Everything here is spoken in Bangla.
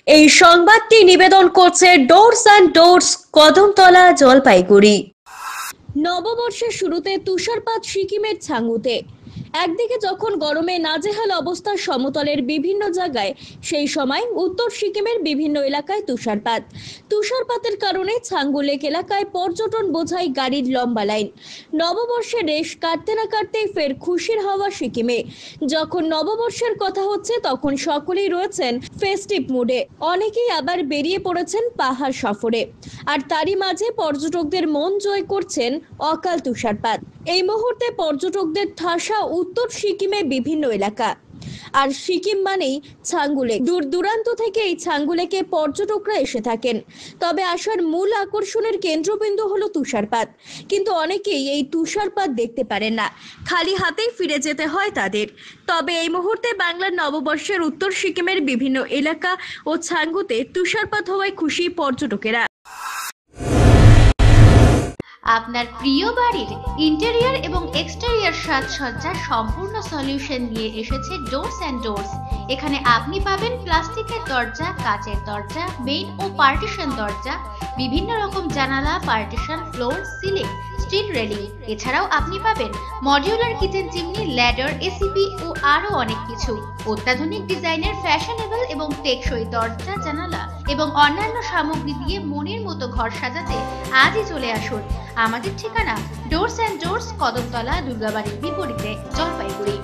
এই সংবাদটি নিবেদন করছে doors and doors, Kadamtala, Jalpaiguri. নববর্ষের শুরুতে তুষারপাত সিকিমের ছাঙ্গুতে। একদিকে যখন গরমে নাজেহাল অবস্থা সমতলের বিভিন্ন জায়গায়, সেই সময় উত্তর সিকিমের বিভিন্ন এলাকায় তুষারপাতের কারণে ছাঙ্গু লেক এলাকায় পর্যটন বোঝাই গাড়ির লম্বা লাইন। নববর্ষের রেশ কাটতে না কাটতেই ফের খুশির হাওয়া সিকিমে। যখন নববর্ষের কথা হচ্ছে তখন সকলেই রয়েছেন ফেস্টিভ মুডে, অনেকেই আবার বেরিয়ে পড়েছেন পাহাড় সফরে। আর তারই মাঝে পর্যটকদের মন জয় করছেন অকাল তুষারপাত। এই মুহূর্তে পর্যটকদের ঠাসা উত্তর সিকিমে বিভিন্ন এলাকা। আর সিকিম মানেই ছাঙ্গু লেক, দূর দূরান্ত থেকে এই ছাঙ্গু লেকে পর্যটকরা এসে থাকেন। তবে আসার মূল আকর্ষণের কেন্দ্রবিন্দু হলো তুষারপাত। কিন্তু অনেকেই এই তুষারপাত দেখতে পারেন না, খালি হাতেই ফিরে যেতে হয় তাদের। তবে এই মুহূর্তে বাংলার নববর্ষের উত্তর সিকিমের বিভিন্ন এলাকা ও ছাঙ্গুতে তুষারপাত হওয়ায় খুশি পর্যটকেরা। আপনার প্রিয় বাড়ির ইন্টেরিয়র এবং এক্সটেরিয়র সাজসজ্জার সম্পূর্ণ সলিউশন নিয়ে এসেছে ডোরস অ্যান্ড ডোরস। এখানে আপনি পাবেন প্লাস্টিকের দরজা, কাচের দরজা, মেইন ও পার্টিশন দরজা, বিভিন্ন রকম জানালা, partition, floor, ceiling, steel railing. এছাড়াও আপনি পাবেন modular kitchen chimney, ladder, ACP ও আরো অনেক কিছু। অত্যাধুনিক ডিজাইনের ফ্যাশনেবল এবং টেকসই দরজা, জানালা এবং অন্যান্য সামগ্রী দিয়ে মনের মতো ঘর সাজাতে আজই চলে আসুন। আমাদের ঠিকানা ডোরস অ্যান্ড ডোরস, কদমতলা, দুর্গাবাড়ির বিপরীতে, জলপাইগুড়ি।